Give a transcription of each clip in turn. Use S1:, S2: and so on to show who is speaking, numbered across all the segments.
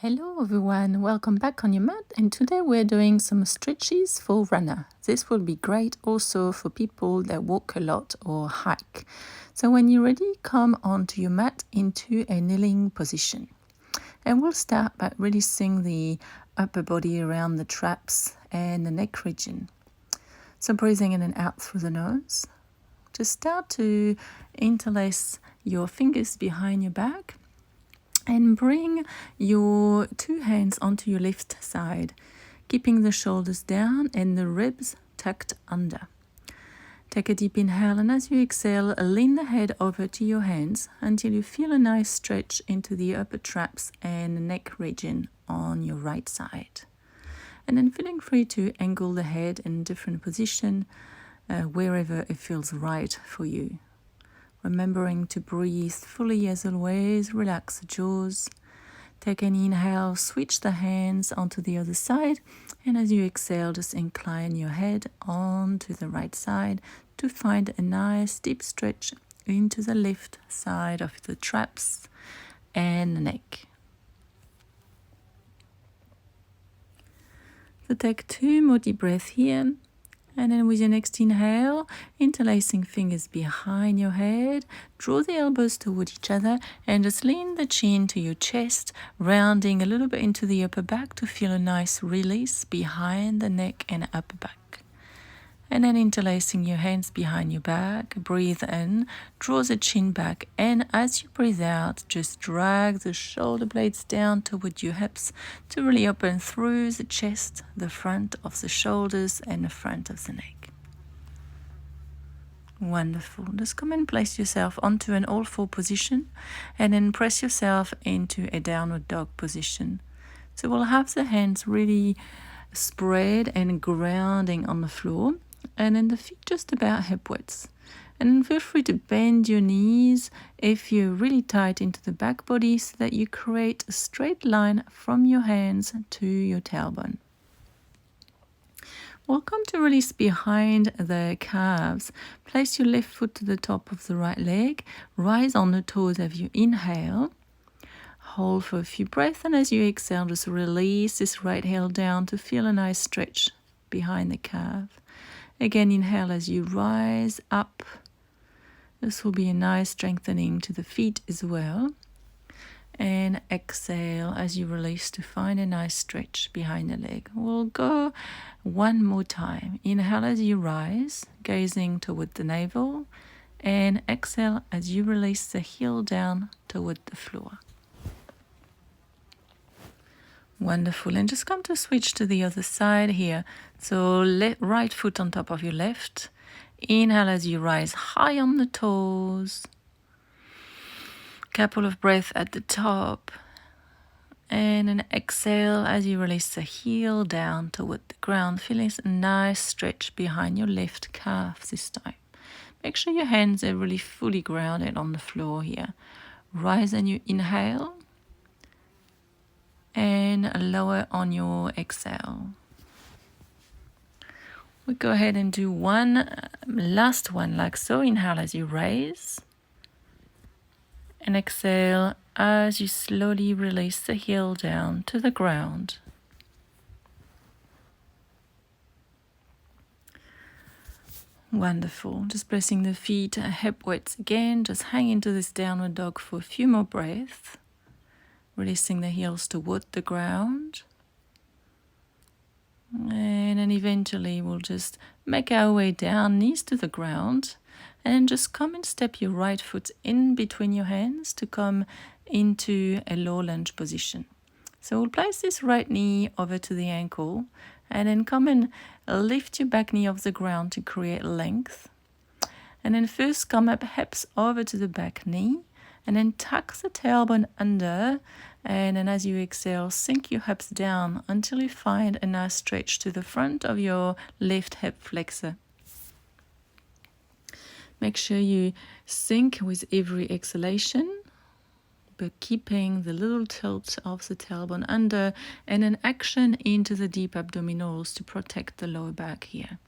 S1: Hello everyone, welcome back on your mat, and today we're doing some stretches for runner. This will be great also for people that walk a lot or hike. So when you're ready, come onto your mat into a kneeling position. And we'll start by releasing the upper body around the traps and the neck region. So breathing in and out through the nose. Just start to interlace your fingers behind your back. And bring your two hands onto your left side, keeping the shoulders down and the ribs tucked under. Take a deep inhale, and as you exhale, lean the head over to your hands until you feel a nice stretch into the upper traps and neck region on your right side. And then feeling free to angle the head in different position wherever it feels right for you. Remembering to breathe fully as always, relax the jaws. Take an inhale, switch the hands onto the other side, and as you exhale, just incline your head onto the right side to find a nice deep stretch into the left side of the traps and the neck. So take 2 more deep breaths here. And then with your next inhale, interlacing fingers behind your head, draw the elbows toward each other and just lean the chin to your chest, rounding a little bit into the upper back to feel a nice release behind the neck and upper back. And then interlacing your hands behind your back, breathe in, draw the chin back, and as you breathe out, just drag the shoulder blades down toward your hips to really open through the chest, the front of the shoulders, and the front of the neck. Wonderful. Just come and place yourself onto an all-four position, and then press yourself into a downward dog position. So we'll have the hands really spread and grounding on the floor, and then the feet just about hip width. And feel free to bend your knees if you're really tight into the back body so that you create a straight line from your hands to your tailbone. We'll come to release behind the calves. Place your left foot to the top of the right leg. Rise on the toes as you inhale. Hold for a few breaths, and as you exhale, just release this right heel down to feel a nice stretch behind the calf. Again, inhale as you rise up. This will be a nice strengthening to the feet as well. And exhale as you release to find a nice stretch behind the leg. We'll go one more time. Inhale as you rise, gazing toward the navel. And exhale as you release the heel down toward the floor. Wonderful. And just come to switch to the other side here. So right foot on top of your left. Inhale as you rise high on the toes. Couple of breaths at the top. And then exhale as you release the heel down toward the ground. Feeling a nice stretch behind your left calf this time. Make sure your hands are really fully grounded on the floor here. Rise and you inhale. And lower on your exhale. We go ahead and do one last one like so. Inhale as you raise. And exhale as you slowly release the heel down to the ground. Wonderful. Just pressing the feet hip width again. Just hang into this downward dog for a few more breaths. Releasing the heels toward the ground. And then eventually we'll just make our way down, knees to the ground. And then just come and step your right foot in between your hands to come into a low lunge position. So we'll place this right knee over to the ankle. And then come and lift your back knee off the ground to create length. And then first come up hips over to the back knee. And then tuck the tailbone under, and then as you exhale, sink your hips down until you find a nice stretch to the front of your left hip flexor. Make sure you sink with every exhalation, but keeping the little tilt of the tailbone under, and an action into the deep abdominals to protect the lower back here.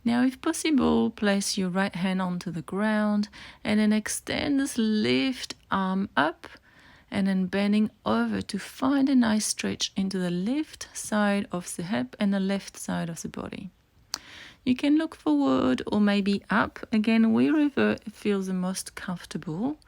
S1: Now, if possible, place your right hand onto the ground and then extend this left arm up And then bending over to find a nice stretch into the left side of the hip and the left side of the body. You can look forward or maybe up. Again, wherever it feels the most comfortable.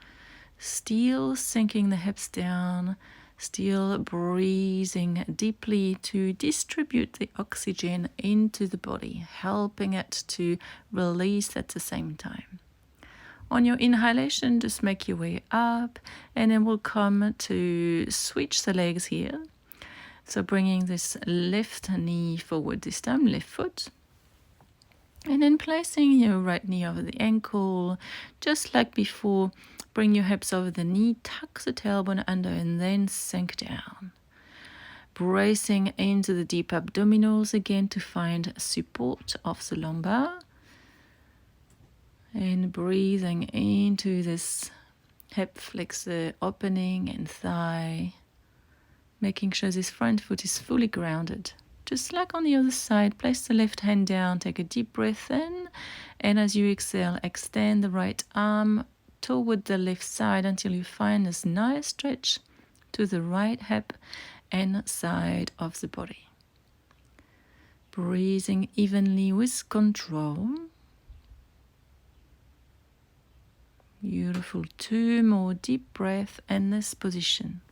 S1: Still sinking the hips down, still breathing deeply to distribute the oxygen into the body, helping it to release at the same time. On your inhalation, just make your way up, and then we'll come to switch the legs here. So bringing this left knee forward this time, left foot. And then placing your right knee over the ankle, just like before. Bring your hips over the knee, tuck the tailbone under, and then sink down. Bracing into the deep abdominals again to find support of the lumbar. And breathing into this hip flexor opening and thigh. Making sure this front foot is fully grounded. Just like on the other side, place the left hand down, take a deep breath in. And as you exhale, extend the right arm toward the left side until you find this nice stretch to the right hip and side of the body. Breathing evenly with control. Beautiful. 2 more deep breaths in this position.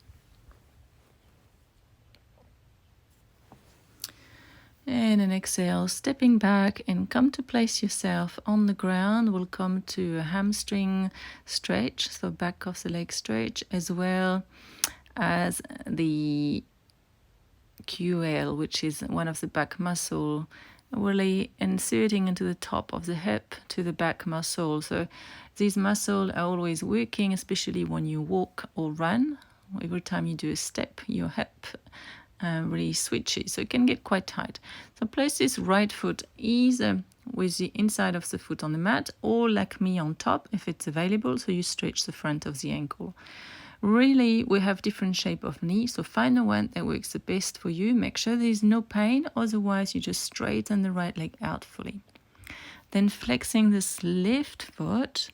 S1: And an exhale, stepping back and come to place yourself on the ground. We'll come to a hamstring stretch, so back of the leg stretch, as well as the QL, which is one of the back muscle, really inserting into the top of the hip to the back muscle. So these muscles are always working, especially when you walk or run. Every time you do a step, your hip really switches, so it can get quite tight. So place this right foot either with the inside of the foot on the mat or like me on top if it's available, so you stretch the front of the ankle. Really, we have different shape of knee, so find the one that works the best for you. Make sure there is no pain, otherwise you just straighten the right leg out fully. Then flexing this left foot.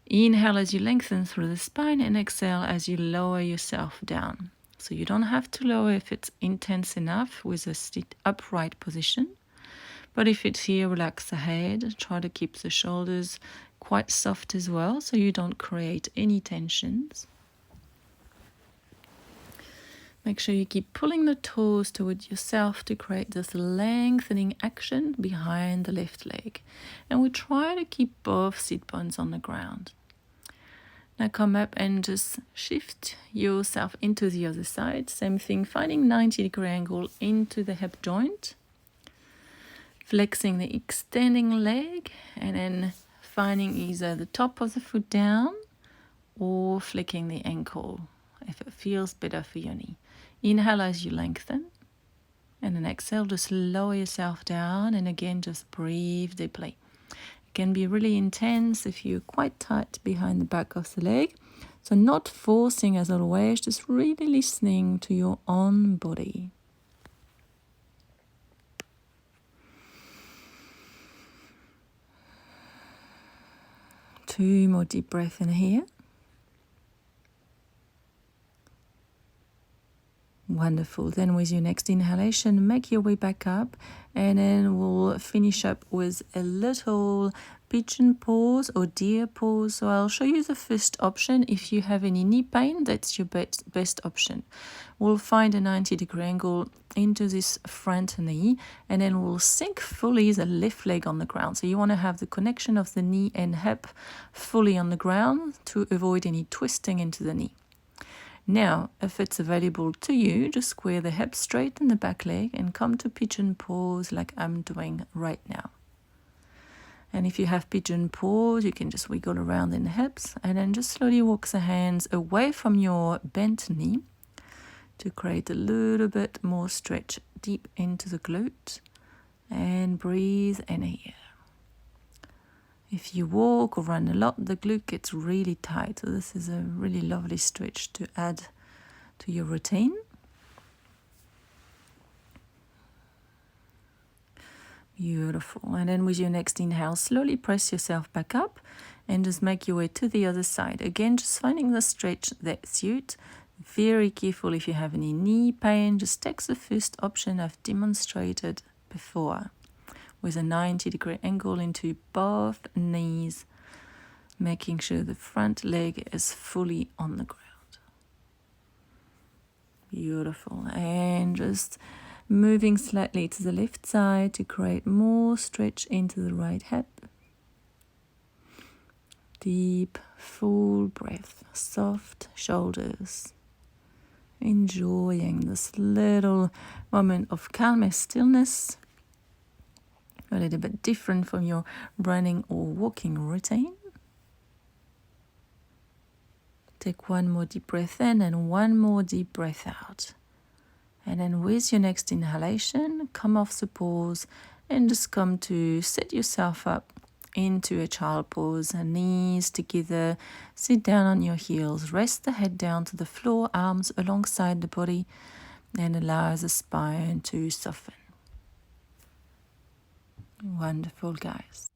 S1: Inhale as you lengthen through the spine and exhale as you lower yourself down. So you don't have to lower if it's intense enough with a sit upright position. But if it's here, relax the head. Try to keep the shoulders quite soft as well, so you don't create any tensions. Make sure you keep pulling the toes towards yourself to create this lengthening action behind the left leg. And we try to keep both sit bones on the ground. Now come up and just shift yourself into the other side. Same thing, finding 90-degree angle into the hip joint. Flexing the extending leg and then finding either the top of the foot down or flicking the ankle if it feels better for your knee. Inhale as you lengthen. And then exhale, just lower yourself down. And again, just breathe deeply. Can be really intense if you're quite tight behind the back of the leg. So not forcing as always, just really listening to your own body. Two more deep breaths in here. Wonderful. Then with your next inhalation, make your way back up, and then we'll finish up with a little pigeon pose or deer pose. So I'll show you the first option. If you have any knee pain, that's your best option. We'll find a 90-degree angle into this front knee, and then we'll sink fully the left leg on the ground. So you want to have the connection of the knee and hip fully on the ground to avoid any twisting into the knee. Now, if it's available to you, just square the hips, straighten the back leg, and come to pigeon pose like I'm doing right now. And if you have pigeon pose, you can just wiggle around in the hips, and then just slowly walk the hands away from your bent knee to create a little bit more stretch deep into the glute, and breathe in here. If you walk or run a lot, the glute gets really tight. So this is a really lovely stretch to add to your routine. Beautiful. And then with your next inhale, slowly press yourself back up and just make your way to the other side. Again, just finding the stretch that suits. Very careful if you have any knee pain, just take the first option I've demonstrated before with a 90-degree angle into both knees, making sure the front leg is fully on the ground. Beautiful. And just moving slightly to the left side to create more stretch into the right hip. Deep, full breath, soft shoulders. Enjoying this little moment of calm stillness. A little bit different from your running or walking routine. Take one more deep breath in and one more deep breath out. And then with your next inhalation, come off the pause and just come to set yourself up into a child pose, knees together, sit down on your heels, rest the head down to the floor, arms alongside the body, and allow the spine to soften. Wonderful, guys.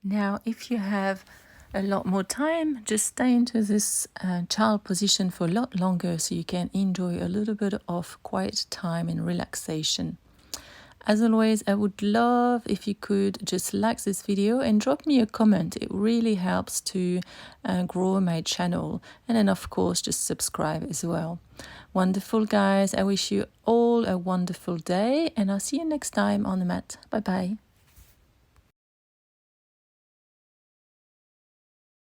S1: Now, if you have a lot more time, just stay into this child position for a lot longer so you can enjoy a little bit of quiet time and relaxation. As always, I would love if you could just like this video and drop me a comment. It really helps to grow my channel. And then, of course, just subscribe as well. Wonderful, guys. I wish you all a wonderful day, and I'll see you next time on the mat. Bye-bye.